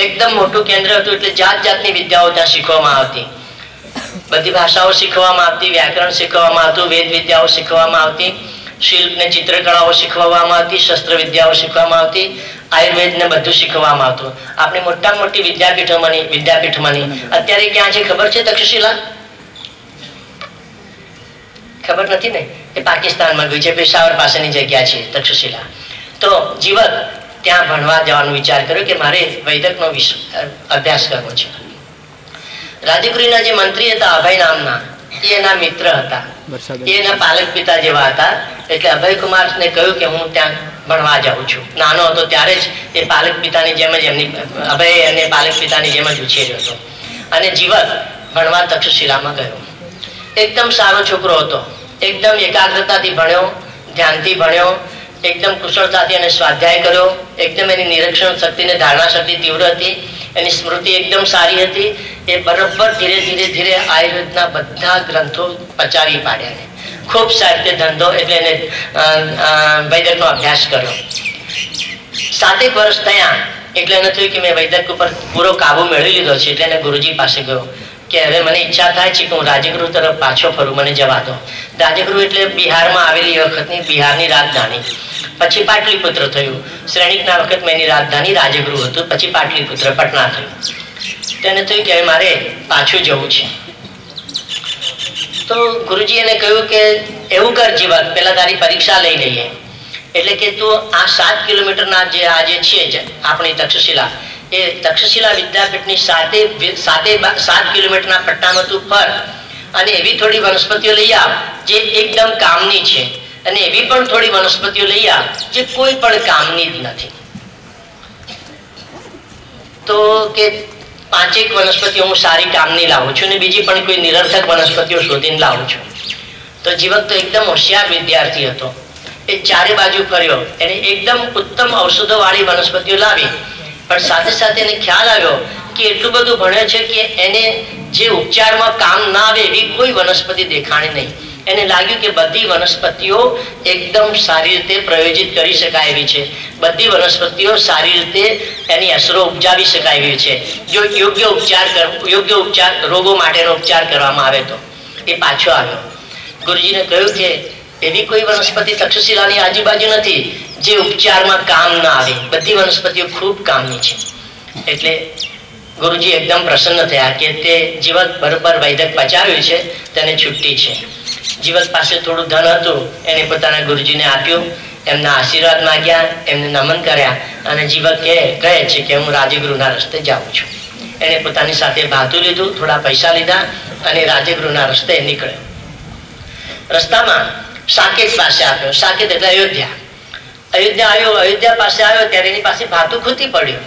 એકદમ મોટું કેન્દ્ર હતું, એટલે જાત જાતની વિદ્યાઓ ત્યાં શીખવામાં આવતી. બધી ભાષાઓ શીખવામાં આવતી, વ્યાકરણ શીખવામાં આવતું, વેદ વિદ્યાઓ શીખવામાં આવતી, શિલ્પ ને ચિત્રકળાઓ શીખવામાં આવતી, શસ્ત્ર વિદ્યાઓ શીખવામાં આવતી, આયુર્વેદ ને બધું શીખવામાં આવતું. આપણે મોટા મોટી વિદ્યાપીઠોમાંની અત્યારે ક્યાં છે ખબર છે? તક્ષશિલા ખબર નથી ને? એ પાકિસ્તાનમાં ગયું છે, પેશાવર પાસેની જગ્યા છે તક્ષશિલા. તો જીવક ત્યાં ભણવા જવાનો વિચાર કર્યો કે મારે વૈદકનો અભ્યાસ કરવો છે. રાજગુરુના જે મંત્રી હતા અભય નામના, એ એના મિત્ર હતા, એના પાલક પિતા જેવા હતા. એટલે અભયકુમાર ને કહ્યું કે હું ત્યાં ભણવા જાઉં છું. નાનો હતો ત્યારે જ એ પાલક પિતાની જેમ જ અભય અને પાલક પિતાની જેમ જ ઉછેર્યો હતો. અને જીવક ભણવા તક્ષશિલામાં ગયો. એકદમ સારો છોકરો હતો, એકદમ એકાગ્રતાથી ભણ્યો, ધ્યાનથી ભણ્યો, એકદમ કુશળતાથી એને સ્વાધ્યાય કર્યો. એકદમ એની નિરીક્ષણ શક્તિ ને ધારણા શક્તિ તીવ્ર હતી, એની સ્મૃતિ એકદમ સારી હતી. એ બરાબર ધીરે ધીરે ધીરે આયુર્વેદના બધા ગ્રંથો પચાવી પાડ્યા. ખૂબ સારી રીતે ધંધો એટલે એને વૈદકનો અભ્યાસ કર્યો. 7 વર્ષ થયા એટલે એને થયું કે મેં વૈદક ઉપર પૂરો કાબુ મેળવી લીધો છે. એટલે એને ગુરુજી પાસે ગયો કે હવે મને ઈચ્છા થાય છે કે હું રાજગૃહ તરફ પાછો ફરું, મને જવા દો. રાજગૃહ એટલે બિહારમાં આવેલી વખતની બિહારની રાજધાની. પછી પાટલીપુત્ર થયું. શ્રેણિકના વખત એની રાજધાની રાજગૃહ હતું, પછી પાટલીપુત્ર પટના થયું. તેને થયું કે હવે મારે પાછું જવું છે. તો ગુરુજી એને કહ્યું કે એવું કર જીવક, પેલા તારી પરીક્ષા લઈ લઈએ. એટલે કે તું આ 7 કિલોમીટરના જે આજે છે આપણી તક્ષશિલા, એ તક્ષશિલા વિદ્યાપીઠની 7 કિલોમીટરના પટ્ટામાં તું ફર અને એવી થોડી વનસ્પતિઓ લઈ આવ જે એકદમ કામની છે, અને એવી પણ થોડી વનસ્પતિઓ લઈ આવ જે કોઈ પણ કામની જ નથી. તો કે 5 વનસ્પતિઓ હું સારી કામની લાવું છું, અને બીજી પણ કોઈ નિરર્થક વનસ્પતિઓ શોધીને લાવું છું. તો જીવક તો એકદમ હોશિયાર વિદ્યાર્થી હતો. એ ચારે બાજુ ફર્યો, એને એકદમ ઉત્તમ ઔષધો વાળી વનસ્પતિઓ લાવી. પણ સાથે સાથે એને ખ્યાલ આવ્યો કે એટલું બધું ભણ્યો છે કે એને જે ઉપચારમાં કામ ના આવે એવી કોઈ વનસ્પતિ દેખાણી નહીં. એને લાગ્યું કે બધી વનસ્પતિઓ એકદમ સારી રીતે પ્રયોજિત કરી શકાય એવી છે, બધી વનસ્પતિઓ સારી રીતે એની અસરો ઉપજાવી શકાય એવી છે, જો યોગ્ય ઉપચાર રોગો માટેનો ઉપચાર કરવામાં આવે તો. એ પાછો આવ્યો. ગુરુજીને કહ્યું કે એવી કોઈ વનસ્પતિ તક્ષશિલાની આજુબાજુ નથી જે ઉપચારમાં કામ ના આવે, બધી વનસ્પતિઓ ખૂબ કામની છે. એટલે ગુરુજી એકદમ પ્રસન્ન થયા કે તે જીવક બરોબર વૈદક પચાવ્યું છે, તેને છુટ્ટી છે. જીવક પાસે થોડું ધન હતું, એને પોતાના ગુરુજીને આપ્યું, એમના આશીર્વાદ માંગ્યા, એમને નમન કર્યા, અને જીવક કહે છે કે હું રાજગૃહના રસ્તે જાઉં છું. એને પોતાની સાથે ભાતું લીધું, થોડા પૈસા લીધા અને રાજગૃહના રસ્તે નીકળ્યો. રસ્તામાં સાકેત પાસે આવ્યો. સાકેત એટલે અયોધ્યા. અયોધ્યા પાસે આવ્યો ત્યારે એની પાસે ભાતું ખૂટી પડ્યું.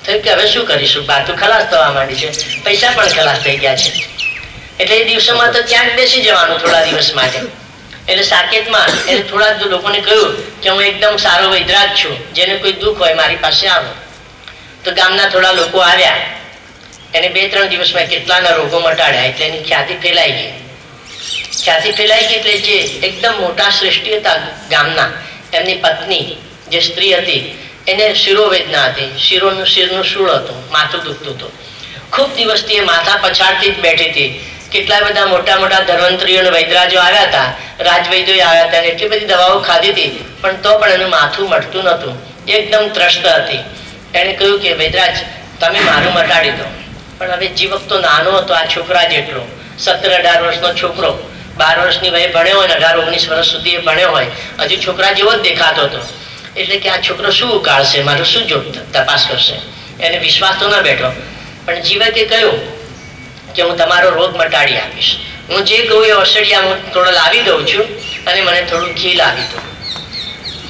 થયું કે હવે શું કરીશું, ભાતું ખલાસ થવા માંડી છે, પૈસા પણ ખલાસ થઈ ગયા છે. એટલે એ દિવસોમાં તો ક્યાંક બેસી જવાનું થોડા દિવસ માટે. એટલે સાકેતમાં એને થોડા લોકોને કહ્યું કે હું એકદમ સારો વૈદ્યરાજ છું, જેને કોઈ દુઃખ હોય મારી પાસે આવો. તો ગામના થોડા લોકો આવ્યા. એને 2-3 દિવસમાં કેટલાના રોગો મટાડ્યા. એટલે એની ખ્યાતિ ફેલાઈ ગઈ. એટલે જે એકદમ મોટા શ્રેષ્ઠી હતા ગામના, એમની પત્ની જે સ્ત્રી હતી એને શિરોવેદના હતી, શિરનું શૂળ હતું, માથું દુખતું હતું. ખૂબ દિવસથી એ માથા પછાડતી જ બેઠી હતી. કેટલા બધા મોટા મોટા ધન્વંતરીઓ વૈદ્યરાજો આવ્યા હતા, રાજવૈદ્યો આવ્યા હતા, એટલી બધી દવાઓ ખાધી હતી, પણ તો પણ એનું માથું મટતું નહોતું. એકદમ ત્રસ્ત હતી. એને કહ્યું કે વૈદ્યરાજ તમે મારું મટાડી દો. પણ હવે જીવક તો નાનો હતો, આ છોકરા જેટલો, 17-18 વર્ષનો છોકરો, 12 વર્ષની વયે ભણ્યો હોય, 18-19 વર્ષ સુધી એ ભણ્યો હોય, હજુ છોકરા જેવો જ દેખાતો હતો. એટલે કે આ છોકરો શું ઉકાળશે, મારું શું તપાસ કરશે, એને વિશ્વાસ તો ન બેઠો. પણ જીવકે કહ્યું કે હું તમારો રોગ મટાડી આપીશ. હું જે કહું એ ઓસડિયા હું થોડો લાવી દઉં છું, અને મને થોડું ઘી લાવી દો.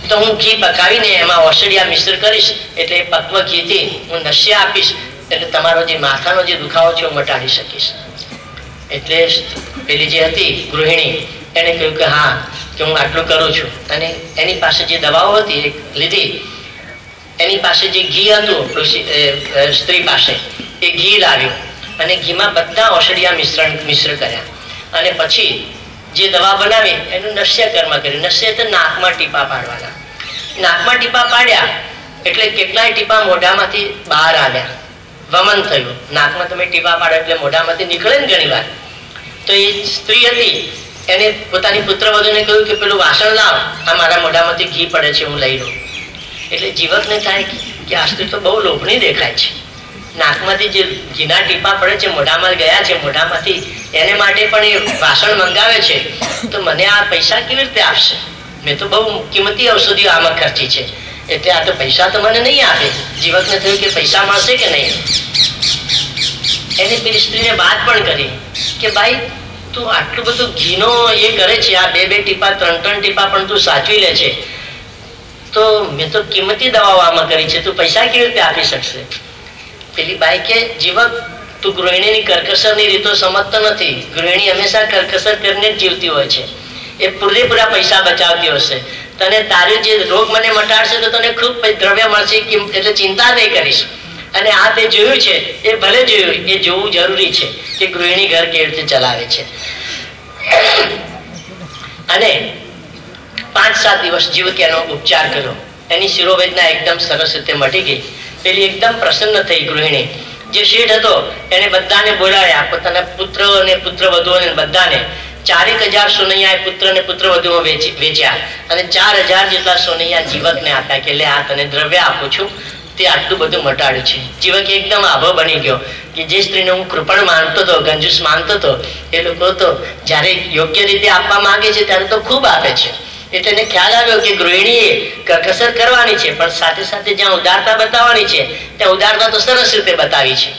તો હું ઘી પકાવીને એમાં ઓસડિયા મિશ્ર કરીશ, એટલે એ પક્વ ઘીથી હું નશ્ય આપીશ, એટલે તમારો જે માથાનો જે દુખાવો છે હું મટાડી શકીશ. એટલે પેલી જે હતી ગૃહિણી એને કહ્યું કે હા, કે હું આટલું કરું છું. અને એની પાસે જે દવાઓ હતી એ લીધી. એની પાસે જે ઘી હતું સ્ત્રી પાસે, એ ઘી લાવ્યું અને ઘીમાં બધા ઔષધિયા મિશ્ર કર્યા. અને પછી જે દવા બનાવી એનું નશ્ય કર્મ કર્યું. નશ્ય તો નાકમાં ટીપા પાડવાના. નાકમાં ટીપા પાડ્યા એટલે કેટલાય ટીપા મોઢામાંથી બહાર આવ્યા. વમન થયું. નાકમાં તમે ટીપા પાડો એટલે મોઢામાંથી નીકળે ને ઘણી વાર. તો એ સ્ત્રી હતી, એને પોતાની પુત્રવધૂને કહ્યું કે પેલું વાસણ લાવ, આ મારા મોઢામાંથી ઘી પડે છે, હું લઈ લઉં. એટલે જીવકને થાય કે આ સ્ત્રી તો બહુ લોભણી દેખાય છે, નાકમાંથી જે ઘીના ટીપા પડે છે મોઢામાં ગયા છે, મોઢામાંથી એને માટે પણ એ વાસણ મંગાવે છે, તો મને આ પૈસા કેવી રીતે આપશે? મેં તો બહુ કિંમતી ઔષધિઓ આમાં ખર્ચી છે, એટલે આ તો પૈસા તો મને નહીં આપે. જીવકને થયું કે પૈસા મળશે કે નહીં. એને પેલી સ્ત્રીને વાત પણ કરી કે ભાઈ તું આટલું બધું ઘીનો એ કરે છે, આ 2-2 ટીપા 3-3 ટીપા પણ તું સાચવી લે છે, તો મેં તો કિંમતી દવાઓ આમાં કરી છે, તું પૈસા કેવી રીતે આપી શકશે? પેલી બાઈ કે જીવક તું ગૃહિણીની કરકસરની રીતો સમજતો નથી. ગૃહિણી હંમેશા કરકસર કરીને જ જીવતી હોય છે. એ પૂરેપૂરા પૈસા બચાવતી હશે. તને તારી જે રોગ મને મટાડશે તો તને ખૂબ દ્રવ્ય મળશે, એટલે ચિંતા નહીં કરીશ. અને આ તે જોયું છે, એ ભલે જોયું, એ જોવું જરૂરી છે કે ગૃહિણી ઘર કેવી રીતે ચલાવે છે. અને 5-7 દિવસ જીવક એનો ઉપચાર કર્યો. એની શિરોવેદના એકદમ સરસ રીતે મટી ગઈ. પેલી એકદમ પ્રસન્ન થઈ ગૃહિણી. જે શેઠ હતો એને બધાને બોલાવ્યા, પોતાના પુત્ર અને પુત્રવધુઓને બધાને 4000 સોનૈયા પુત્ર અને પુત્રવધુઓ વેચ્યા અને 4000 જેટલા સોનૈયા જીવકને આપ્યા કે લે આ તને દ્રવ્ય આપું છું, તે આટલું બધું મટાડ્યું છે. જીવક એકદમ આભો બની ગયો કે જે સ્ત્રીને હું કૃપણ માનતો હતો, કંજૂસ માનતો હતો, એ લોકો તો જ્યારે યોગ્ય રીતે આપવા માંગે છે ત્યારે તો ખૂબ આપે છે. એટલે એને ખ્યાલ આવ્યો કે ગૃહિણીએ કરકસર કરવાની છે, પણ સાથે સાથે જ્યાં ઉદારતા બતાવવાની છે ત્યાં ઉદારતા તો સરસ રીતે બતાવી છે.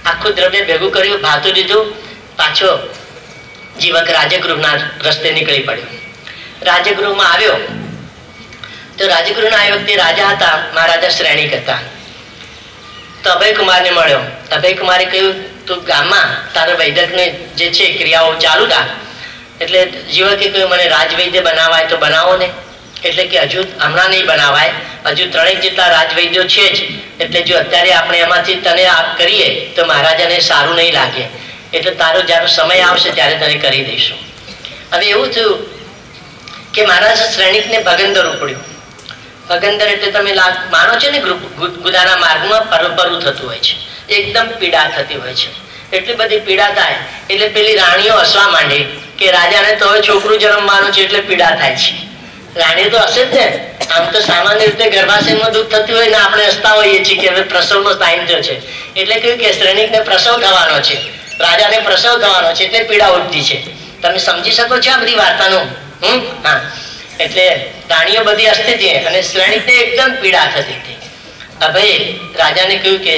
આખું દ્રવ્ય ભેગું કર્યું, ભાતું લીધું, પાછો જીવક રાજગૃહના રસ્તે નીકળી પડ્યો. રાજગૃહમાં આવ્યો તો રાજગૃહના આ વખતે રાજા હતા, મહારાજા શ્રેણીક હતા. તો અભયકુમારને મળ્યો. અભયકુમારે કહ્યું તું ગામમાં તારા વૈદકની જે છે ક્રિયાઓ ચાલુ રાખ. એટલે જીવકે કહ્યું મને રાજવૈદ્ય બનાવાય તો બનાવો ને. એટલે કે હજુ હમણાં નહીં બનાવાય, હજુ 3 જેટલા રાજવૈદ્યો છે જ, એટલે જો અત્યારે આપણે એમાંથી તને કરીએ તો મહારાજાને સારું નહીં લાગે, એટલે તારો જ્યારે સમય આવશે ત્યારે તને કરી દઈશું. હવે એવું થયું કે મહારાજ શ્રેણીકને ભગંદર ઉપડ્યું. ભગંદર એટલે તમે માનો છો ને ગુદાના માર્ગમાં પરુ થતું હોય છે, એકદમ પીડા થતી હોય છે. એટલી બધી પીડા થાય એટલે પેલી રાણીઓ હસવા માંડી કે રાજાને તો હવે છોકરું જન્મવાનું છે એટલે પીડા થાય છે. રાણી તો હશે જ ને. આમ તો સામાન્ય રીતે ગર્ભાશયમાં દુઃખ થતું હોય ને આપણે હસતા હોઈએ છીએ કે હવે પ્રસવનો ટાઈમ થયો છે, એટલે કહ્યું કે શ્રેણીકને પ્રસવ થવાનો છે, રાજાને પ્રસવ થવાનો છે, એટલે પીડા ઉઠતી છે. તમે સમજી શકો છો આ બધી વાર્તાનું? હા. એટલે રાણીઓ બધી હસતી હતી અને શ્રેણીકને એકદમ પીડા થતી હતી. હવે રાજાને કહ્યું કે